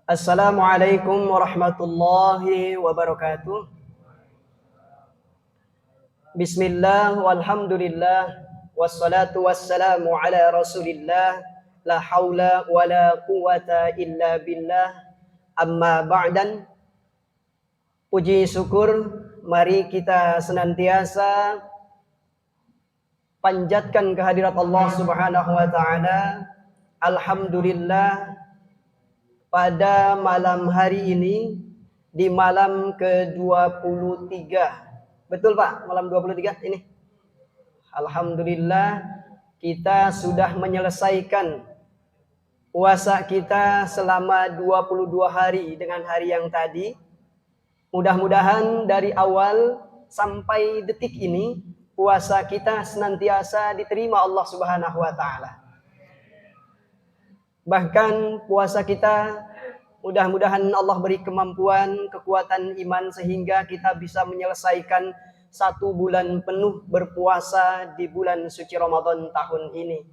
Assalamualaikum warahmatullahi wabarakatuh. Bismillah walhamdulillah wassalatu wassalamu ala rasulillah la haula wala quwata illa billah amma ba'dan. Puji syukur mari kita senantiasa panjatkan kehadirat Allah Subhanahu wa taala. Alhamdulillah, pada malam hari ini di malam ke-23. Betul Pak, malam 23 ini. Alhamdulillah kita sudah menyelesaikan puasa kita selama 22 hari dengan hari yang tadi. Mudah-mudahan dari awal sampai detik ini puasa kita senantiasa diterima Allah Subhanahu wa taala. Bahkan puasa kita mudah-mudahan Allah beri kemampuan, kekuatan iman sehingga kita bisa menyelesaikan 1 bulan penuh berpuasa di bulan suci Ramadan tahun ini.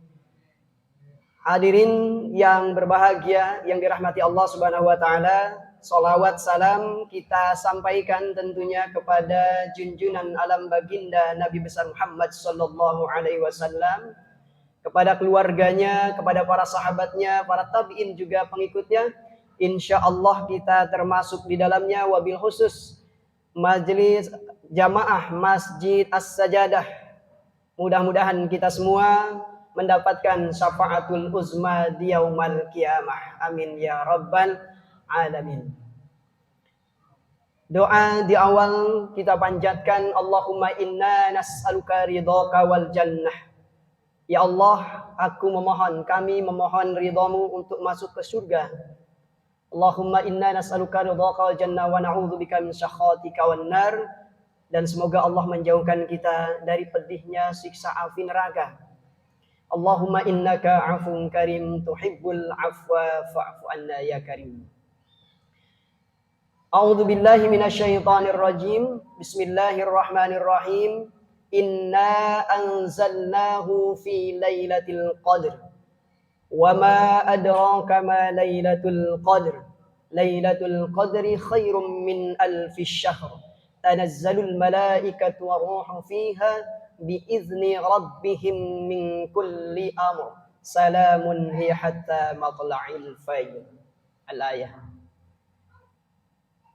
Hadirin yang berbahagia, yang dirahmati Allah Subhanahu wa taala, salawat salam kita sampaikan tentunya kepada junjunan alam baginda Nabi besar Muhammad sallallahu alaihi wasallam, kepada keluarganya, kepada para sahabatnya, para tabi'in juga pengikutnya. Insya Allah kita termasuk di dalamnya, wabil khusus majelis jamaah Masjid As-Sajadah. Mudah-mudahan kita semua mendapatkan syafaatul uzma di yaumal qiyamah. Amin ya rabbal alamin. Doa di awal kita panjatkan, Allahumma inna nas'aluka ridhaka wal jannah. Ya Allah, aku memohon, kami memohon ridhamu untuk masuk ke surga. Allahumma inna nas'aluka ridhaka wal jannah wa na'udzubika min sakhatika wan nar. Dan semoga Allah menjauhkan kita dari pedihnya siksa api neraka. Allahumma innaka 'afuwun karim tuhibbul 'afwa fa'fu 'anna ya karim. A'udzu billahi minasyaitonir rajim. Bismillahirrahmanirrahim. Inna anzalnahu fi lailatul qadr. Wa ma adraka ma lailatul qadr. Lailatul qadri khairum min alfi syahr. Tanazzalul malaikatu waruhu fiha biizni rabbihim min kulli amr. Salamun hiya hatta matla'il fajr. Al-ayah.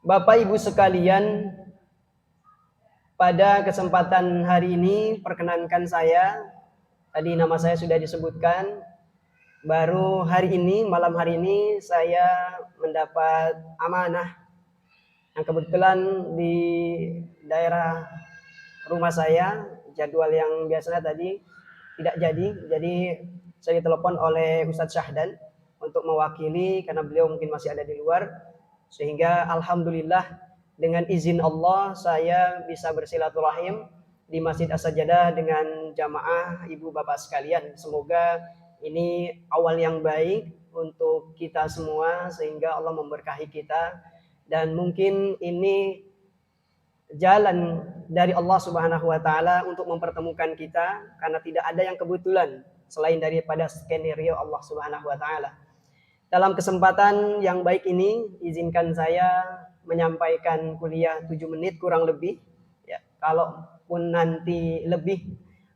Bapak Ibu sekalian, pada kesempatan hari ini perkenankan saya, tadi nama saya sudah disebutkan, baru hari ini, malam hari ini saya mendapat amanah yang kebetulan di daerah rumah saya, jadwal yang biasanya tadi tidak jadi saya ditelepon oleh Ustadz Syahdan untuk mewakili karena beliau mungkin masih ada di luar, sehingga alhamdulillah dengan izin Allah saya bisa bersilaturahim di Masjid As-Sajadah dengan jamaah ibu bapak sekalian. Semoga ini awal yang baik untuk kita semua sehingga Allah memberkahi kita, dan mungkin ini jalan dari Allah Subhanahu wa taala untuk mempertemukan kita, karena tidak ada yang kebetulan selain daripada skenario Allah Subhanahu wa taala. Dalam kesempatan yang baik ini izinkan saya menyampaikan kuliah 7 menit kurang lebih ya. Kalaupun nanti lebih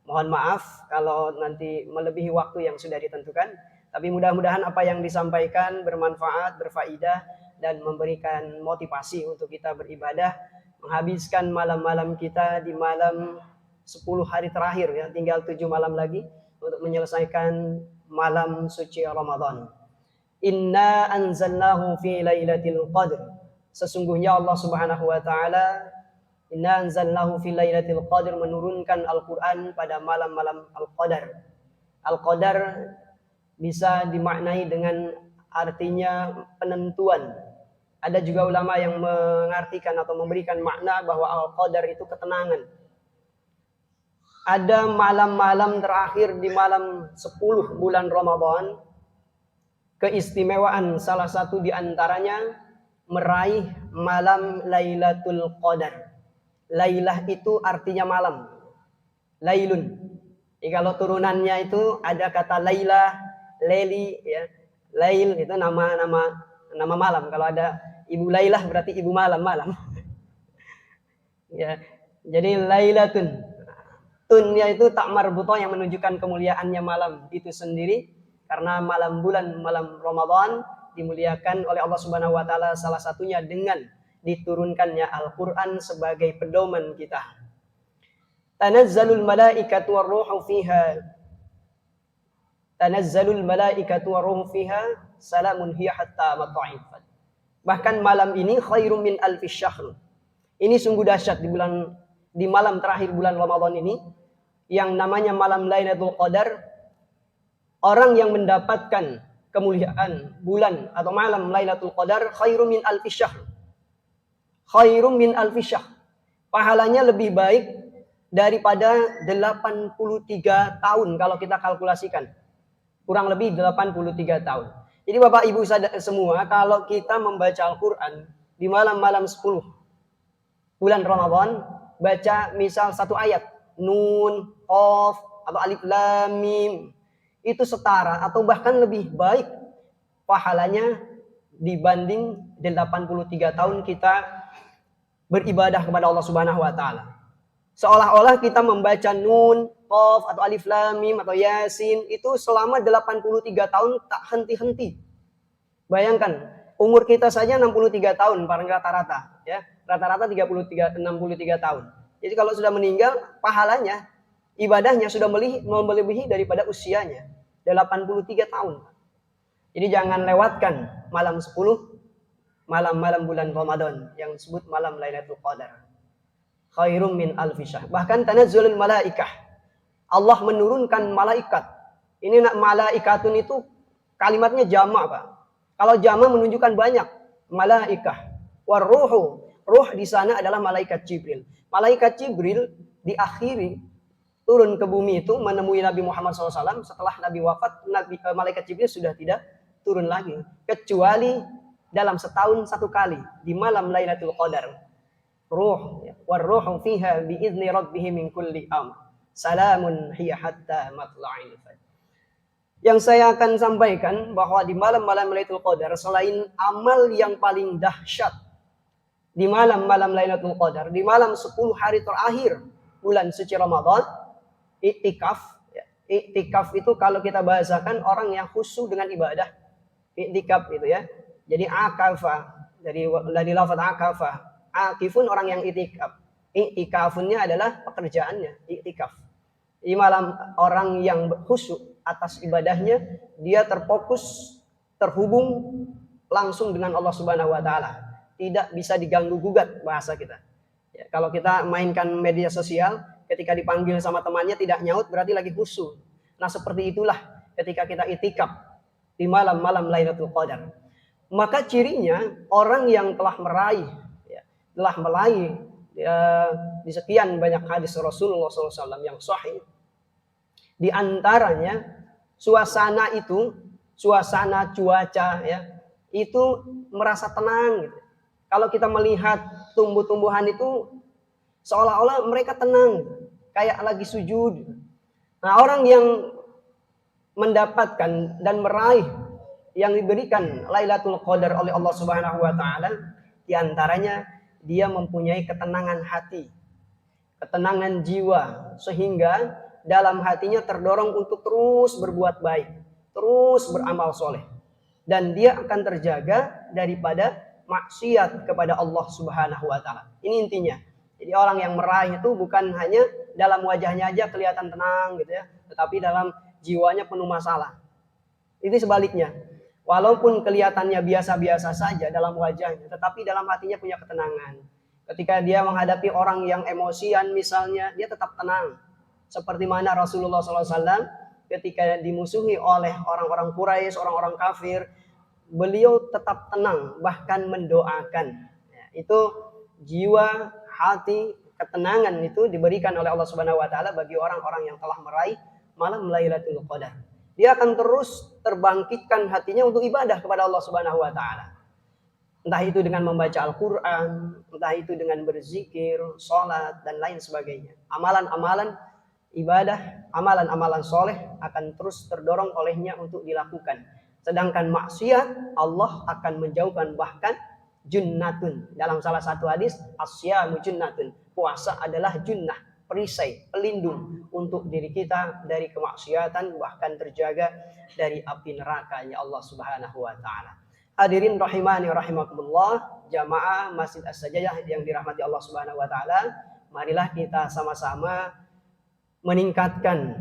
mohon maaf kalau nanti melebihi waktu yang sudah ditentukan, tapi mudah-mudahan apa yang disampaikan bermanfaat, berfaedah dan memberikan motivasi untuk kita beribadah, menghabiskan malam-malam kita di malam 10 hari terakhir ya, tinggal 7 malam lagi untuk menyelesaikan malam suci Ramadan. Inna anzalnahu fi lailatul qadr. Sesungguhnya Allah Subhanahu wa taala, inna anzalnahu fi lailatul qadr, menurunkan Al-Qur'an pada malam-malam Al-Qadar. Al-Qadar bisa dimaknai dengan artinya penentuan. Ada juga ulama yang mengartikan atau memberikan makna bahwa Al-Qadar itu ketenangan. Ada malam-malam terakhir di malam 10 bulan Ramadan, keistimewaan salah satu di antaranya meraih malam Lailatul Qadar. Lailah itu artinya malam. Lailun. Jadi kalau turunannya itu ada kata Lailah, Leli ya. Lail itu nama-nama nama malam. Kalau ada Ibu Lailah berarti ibu malam-malam. Ya. Jadi Lailatun. Tunnya itu tak marbutoh yang menunjukkan kemuliaannya malam itu sendiri, karena malam bulan malam Ramadan dimuliakan oleh Allah Subhanahu wa taala, salah satunya dengan diturunkannya Al-Qur'an sebagai pedoman kita. Tanazzalul malaikatu warruhu fiha. Tanazzalul malaikatu warruhu fiha salamun hiya hatta matla'il fajr. Bahkan malam ini khairum min alfi syahr. Ini sungguh dahsyat di malam terakhir bulan Ramadan ini, yang namanya malam Lailatul Qadar. Orang yang mendapatkan kemuliaan bulan atau malam Lailatul Qadar khairum min alfi syahr. Khairum min alfi syahr. Pahalanya lebih baik daripada 83 tahun kalau kita kalkulasikan. Kurang lebih 83 tahun. Jadi Bapak Ibu semua, kalau kita membaca Al-Qur'an di malam-malam 10 bulan Ramadan, baca misal satu ayat, Nun, Qaf, atau Alif Lam Mim, itu setara atau bahkan lebih baik pahalanya dibanding 83 tahun kita beribadah kepada Allah Subhanahu wa taala. Seolah-olah kita membaca Nun, Qaf, atau Alif Lam Mim, atau Yasin itu selama 83 tahun tak henti-henti. Bayangkan, umur kita saja 63 tahun paling rata-rata, ya. Rata-rata 63 tahun. Jadi kalau sudah meninggal, pahalanya, ibadahnya sudah melebihi daripada usianya, 83 tahun. Jadi jangan lewatkan malam 10, malam-malam bulan Ramadan yang disebut malam Lailatul Qadar. Khairum min alfi syahr. Bahkan tanazzulul malaikah. Allah menurunkan malaikat. Ini malaikatun itu kalimatnya jamak, Pak. Kalau jamak menunjukkan banyak. Malaikah. Warruhu. Ruh di sana adalah malaikat Jibril. Malaikat Jibril diakhiri turun ke bumi itu menemui Nabi Muhammad SAW. Setelah Nabi wafat, malaikat Jibril sudah tidak turun lagi. Kecuali dalam setahun satu kali. Di malam Lailatul Qadar. Ruh. Warruhu fiha biizni rabbihim min kulli amr. Salamun hiya hatta matla'il fajr. Yang saya akan sampaikan bahwa di malam-malam Lailatul Qadar, selain amal yang paling dahsyat di malam-malam Lailatul Qadar, di malam 10 hari terakhir bulan suci Ramadan, iktikaf. Iktikaf itu kalau kita bahasakan orang yang khusyuk dengan ibadah. Iktikaf itu ya. Jadi akafa, dari lafaz akafa. Akifun orang yang iktikaf. Iktikafunnya adalah pekerjaannya, iktikaf. Di malam orang yang khusyuk atas ibadahnya, dia terfokus, terhubung langsung dengan Allah Subhanahu wa taala. Tidak bisa diganggu gugat bahasa kita. Ya, kalau kita mainkan media sosial, ketika dipanggil sama temannya tidak nyaut berarti lagi khusyuk. Nah, seperti itulah ketika kita itikaf di malam-malam Lailatul Qadar. Maka cirinya orang yang telah meraih di sekian banyak hadis Rasulullah SAW yang sahih. Di antaranya suasana cuaca ya, itu merasa tenang gitu. Kalau kita melihat tumbuh-tumbuhan itu seolah-olah mereka tenang, kayak lagi sujud. Nah, orang yang mendapatkan dan meraih yang diberikan Lailatul Qadar oleh Allah Subhanahu wa taala, di antaranya dia mempunyai ketenangan hati, ketenangan jiwa, sehingga dalam hatinya terdorong untuk terus berbuat baik, terus beramal soleh, dan dia akan terjaga daripada maksiat kepada Allah Subhanahu wa taala. Ini intinya. Jadi orang yang meraih itu bukan hanya dalam wajahnya aja kelihatan tenang gitu ya, tetapi dalam jiwanya penuh masalah. Itu sebaliknya. Walaupun kelihatannya biasa-biasa saja dalam wajahnya, tetapi dalam hatinya punya ketenangan. Ketika dia menghadapi orang yang emosian misalnya, dia tetap tenang. Seperti mana Rasulullah SAW ketika dimusuhi oleh orang-orang Quraisy, orang-orang kafir, beliau tetap tenang, bahkan mendoakan. Ya, itu jiwa, hati, ketenangan itu diberikan oleh Allah Subhanahu wa taala bagi orang-orang yang telah meraih malam Lailatul Qadar. Dia akan terus terbangkitkan hatinya untuk ibadah kepada Allah Subhanahu wa taala. Entah itu dengan membaca Al-Qur'an, entah itu dengan berzikir, sholat, dan lain sebagainya. Amalan-amalan ibadah, amalan-amalan soleh akan terus terdorong olehnya untuk dilakukan. Sedangkan maksiat Allah akan menjauhkan, bahkan junnatun. Dalam salah satu hadis, asyamu junnatun. Puasa adalah junnah, perisai, pelindung untuk diri kita dari kemaksiatan, bahkan terjaga dari api neraka ya Allah Subhanahu wa taala. Hadirin rahimani rahimakumullah, jamaah Masjid As-Sajdah yang dirahmati Allah Subhanahu wa taala, marilah kita sama-sama meningkatkan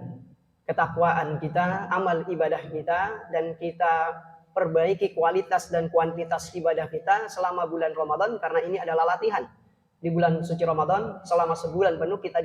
ketakwaan kita, amal ibadah kita, dan kita perbaiki kualitas dan kuantitas ibadah kita selama bulan Ramadan, karena ini adalah latihan. Di bulan suci Ramadan selama sebulan penuh kita